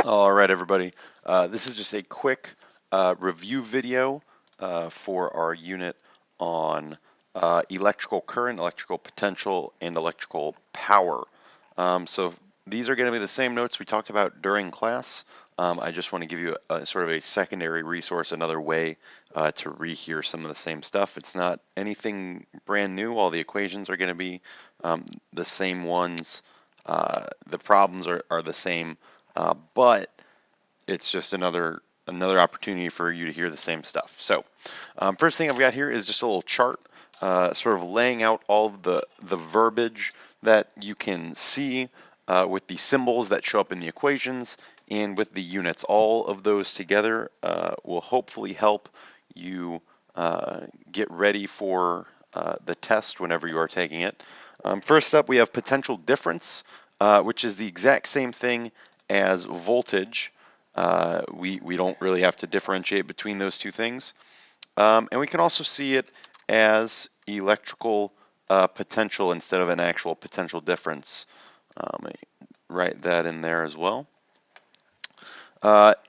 All right, everybody. This is just a quick review video for our unit on electrical current, electrical potential, and electrical power. So these are going to be the same notes we talked about during class. I just want to give you a sort of a secondary resource, another way to rehear some of the same stuff. It's not anything brand new. All the equations are going to be the same ones. The problems are the same. But it's just another opportunity for you to hear the same stuff. So first thing I've got here is just a little chart sort of laying out all the verbiage that you can see with the symbols that show up in the equations and with the units. All of those together will hopefully help you get ready for the test whenever you are taking it. First up, we have potential difference, which is the exact same thing as voltage. We don't really have to differentiate between those two things. And we can also see it as electrical potential instead of an actual potential difference. Let me write that in there as well.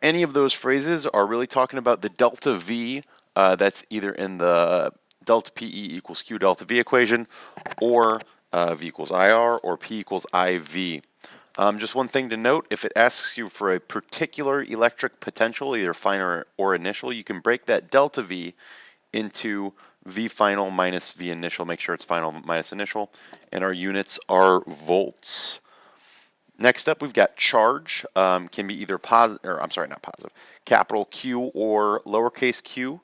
Any of those phrases are really talking about the delta V that's either in the delta PE equals Q delta V equation, or V equals IR, or P equals IV. Just one thing to note, if it asks you for a particular electric potential, either final or initial, you can break that delta V into V final minus V initial. Make sure it's final minus initial, and our units are volts. Next up, we've got charge. Can be either positive, or I'm sorry, not positive, capital Q or lowercase q.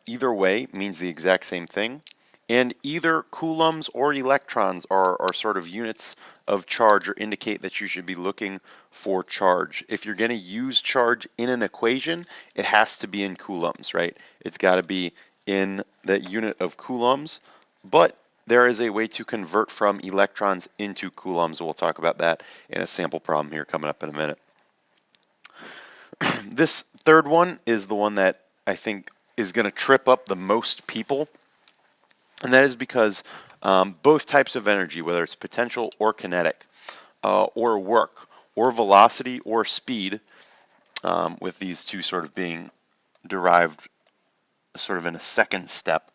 Either way means the exact same thing. And either coulombs or electrons are sort of units of charge, or indicate that you should be looking for charge. If you're going to use charge in an equation, it has to be in coulombs, right? It's got to be in that unit of coulombs. But there is a way to convert from electrons into coulombs. We'll talk about that in a sample problem here coming up in a minute. This third one is the one that I think is going to trip up the most people. And that is because both types of energy, whether it's potential or kinetic, or work, or velocity or speed, with these two sort of being derived sort of in a second step,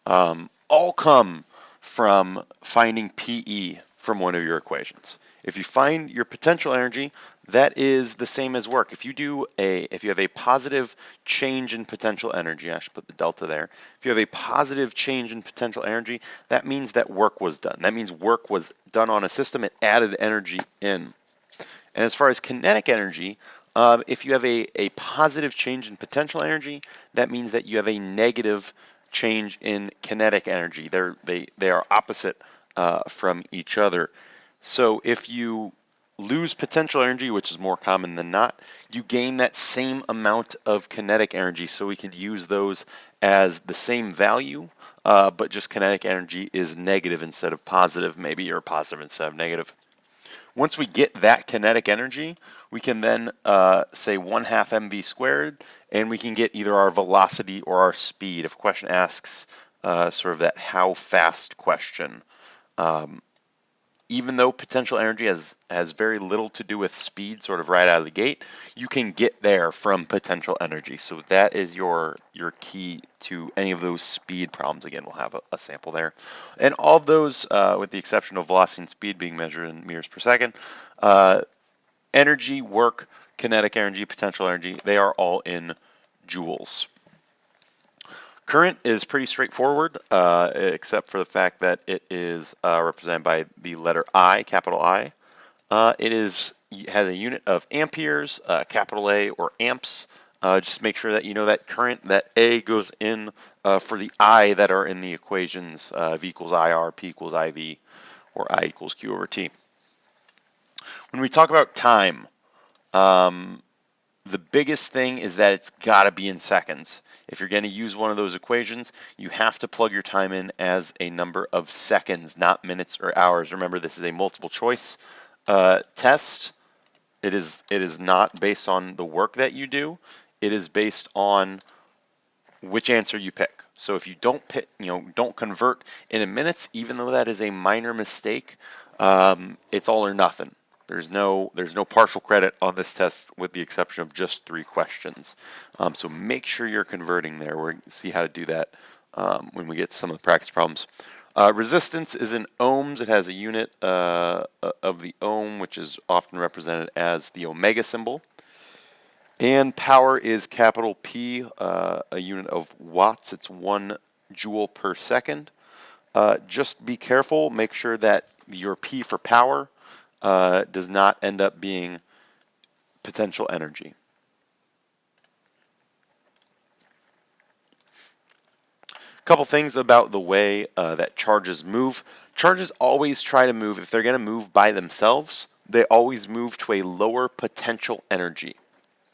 all come from finding PE from one of your equations. If you find your potential energy, that is the same as work. If you have a positive change in potential energy, I should put the delta there. If you have a positive change in potential energy, that means that work was done. That means work was done on a system. It added energy in. And as far as kinetic energy, if you have a positive change in potential energy, that means that you have a negative change in kinetic energy. They are opposite from each other. So if you lose potential energy, which is more common than not, you gain that same amount of kinetic energy. So we could use those as the same value, but just kinetic energy is negative instead of positive, maybe, or positive instead of negative. Once we get that kinetic energy, we can then say 1/2 mv squared, and we can get either our velocity or our speed. If a question asks sort of that how fast question, even though potential energy has very little to do with speed sort of right out of the gate, you can get there from potential energy. So that is your key to any of those speed problems. Again, we'll have a sample there. And all of those, with the exception of velocity and speed being measured in meters per second, energy, work, kinetic energy, potential energy, they are all in joules. Current is pretty straightforward, except for the fact that it is represented by the letter I, capital I. It has a unit of amperes, capital A, or amps. Just make sure that you know that current, that A goes in for the I that are in the equations, V equals IR, P equals IV, or I equals Q over T. When we talk about time, the biggest thing is that it's got to be in seconds. If you're going to use one of those equations, you have to plug your time in as a number of seconds, not minutes or hours. Remember, this is a multiple choice test. It is not based on the work that you do. It is based on which answer you pick. So if you don't pick, don't convert in minutes, even though that is a minor mistake, it's all or nothing. There's no partial credit on this test with the exception of just 3 questions. So make sure you're converting there. We're going to see how to do that when we get to some of the practice problems. Resistance is in ohms. It has a unit of the ohm, which is often represented as the omega symbol. And power is capital P, a unit of watts. It's 1 joule per second. Just be careful. Make sure that your P for power does not end up being potential energy. A couple things about the way that charges move. Charges always try to move, if they're going to move by themselves, they always move to a lower potential energy.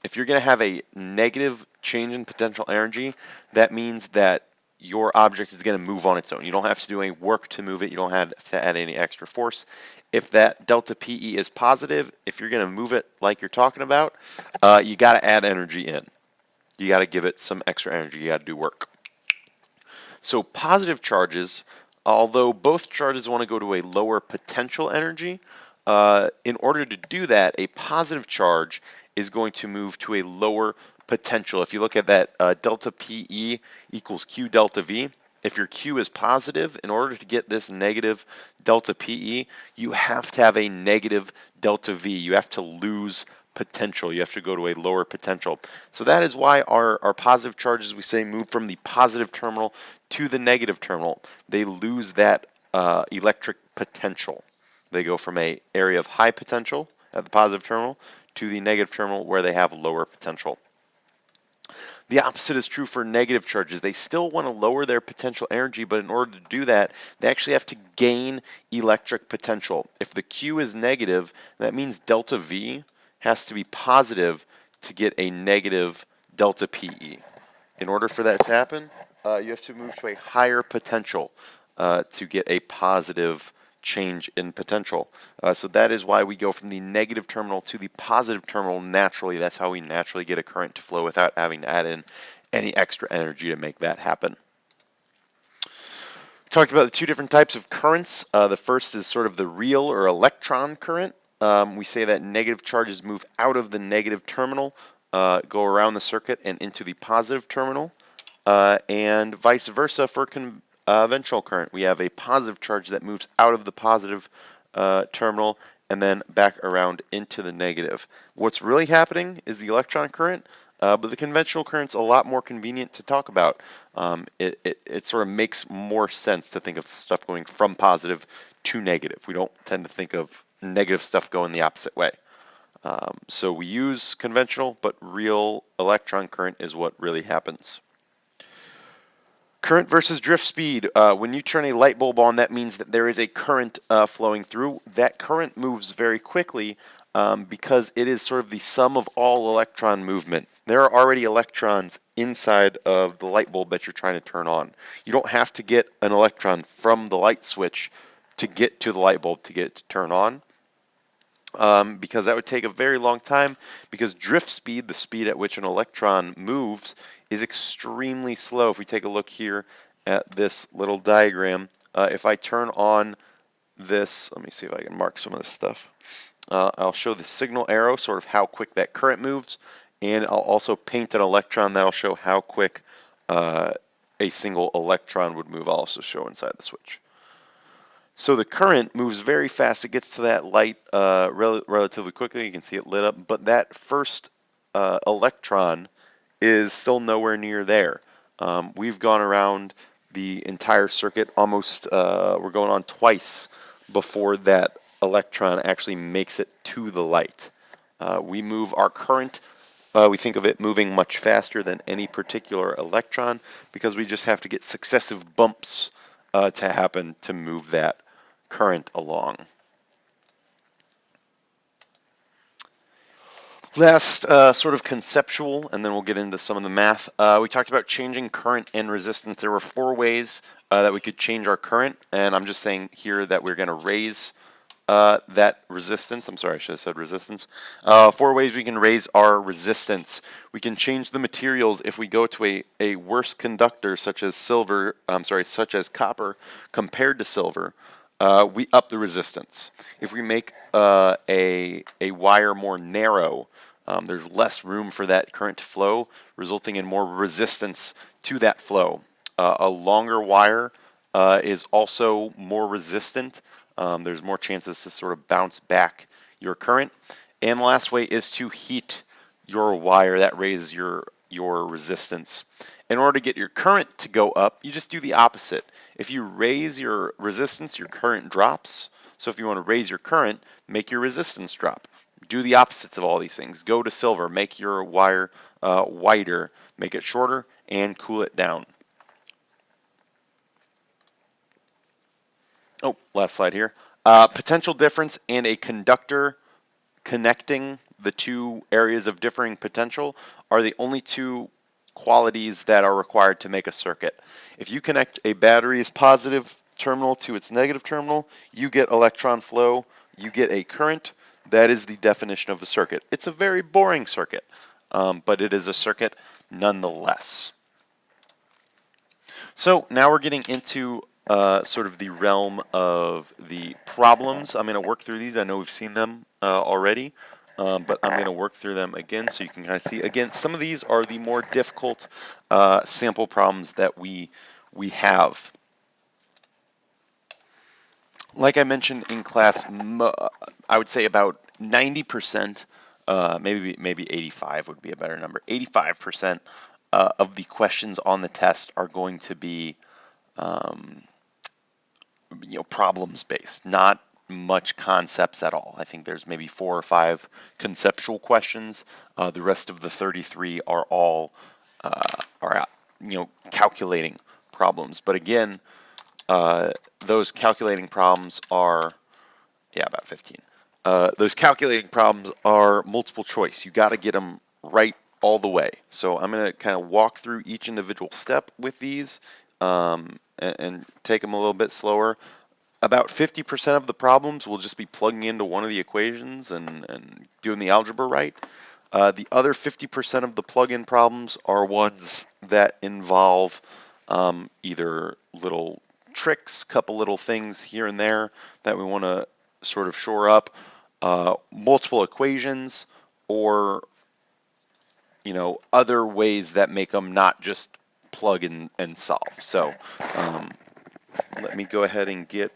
If you're going to have a negative change in potential energy, that means that your object is going to move on its own. You don't have to do any work to move it. You don't have to add any extra force. If that delta PE is positive, if you're going to move it like you're talking about, you got to add energy in. You got to give it some extra energy. You got to do work. So positive charges, although both charges want to go to a lower potential energy, in order to do that, a positive charge is going to move to a lower potential. If you look at that delta PE equals Q delta V, if your Q is positive, in order to get this negative delta PE, you have to have a negative delta V. You have to lose potential. You have to go to a lower potential. So that is why our positive charges, we say, move from the positive terminal to the negative terminal. They lose that electric potential. They go from an area of high potential at the positive terminal to the negative terminal where they have lower potential. The opposite is true for negative charges. They still want to lower their potential energy, but in order to do that, they actually have to gain electric potential. If the Q is negative, that means delta V has to be positive to get a negative delta PE. In order for that to happen, you have to move to a higher potential to get a positive change in potential. So that is why we go from the negative terminal to the positive terminal naturally. That's how we naturally get a current to flow without having to add in any extra energy to make that happen. We talked about the 2 different types of currents. The first is sort of the real or electron current. We say that negative charges move out of the negative terminal, go around the circuit and into the positive terminal, and vice versa for conventional current. We have a positive charge that moves out of the positive terminal and then back around into the negative. What's really happening is the electron current, but the conventional current's a lot more convenient to talk about. It sort of makes more sense to think of stuff going from positive to negative. We don't tend to think of negative stuff going the opposite way. So we use conventional, but real electron current is what really happens. Current versus drift speed. When you turn a light bulb on, that means that there is a current flowing through. That current moves very quickly because it is sort of the sum of all electron movement. There are already electrons inside of the light bulb that you're trying to turn on. You don't have to get an electron from the light switch to get to the light bulb to get it to turn on. Because that would take a very long time, because drift speed, the speed at which an electron moves, is extremely slow. If we take a look here at this little diagram, if I turn on this, let me see if I can mark some of this stuff. I'll show the signal arrow, sort of how quick that current moves, and I'll also paint an electron that'll show how quick a single electron would move. I'll also show inside the switch. So the current moves very fast. It gets to that light relatively quickly. You can see it lit up, but that first electron is still nowhere near there. We've gone around the entire circuit almost, we're going on twice before that electron actually makes it to the light. We move our current, we think of it moving much faster than any particular electron because we just have to get successive bumps to happen to move that current along. Last sort of conceptual, and then we'll get into some of the math. We talked about changing current and resistance. There were 4 ways that we could change our current, and I'm just saying here that we're going to raise that resistance. I'm sorry, I should have said resistance. 4 ways we can raise our resistance. We can change the materials if we go to a worse conductor, such as copper compared to silver. we up the resistance. If we make a wire more narrow, there's less room for that current to flow, resulting in more resistance to that flow. A longer wire is also more resistant. There's more chances to sort of bounce back your current. And the last way is to heat your wire. That raises your resistance. In order to get your current to go up, you just do the opposite. If you raise your resistance, your current drops. So if you want to raise your current, make your resistance drop. Do the opposites of all these things. Go to silver, make your wire wider, make it shorter, and cool it down. Oh, last slide here. Potential difference and a conductor connecting the two areas of differing potential are the only two qualities that are required to make a circuit. If you connect a battery's positive terminal to its negative terminal, you get electron flow, you get a current. That is the definition of a circuit. It's a very boring circuit, but it is a circuit nonetheless. So now we're getting into sort of the realm of the problems. I'm going to work through these. I know we've seen them already, but I'm going to work through them again so you can kind of see. Again, some of these are the more difficult sample problems that we have. Like I mentioned in class, I would say about 90%, maybe 85 would be a better number. 85% of the questions on the test are going to be problems based, not much concepts at all. I think there's maybe 4 or 5 conceptual questions. The rest of the 33 are all calculating problems. But again, those calculating problems are about 15. Those calculating problems are multiple choice. You got to get them right all the way. So I'm going to kind of walk through each individual step with these and take them a little bit slower. About 50% of the problems will just be plugging into one of the equations and doing the algebra right. The other 50% of the plug-in problems are ones that involve either little tricks, couple little things here and there that we want to sort of shore up, multiple equations, or other ways that make them not just plug in and solve. So let me go ahead and get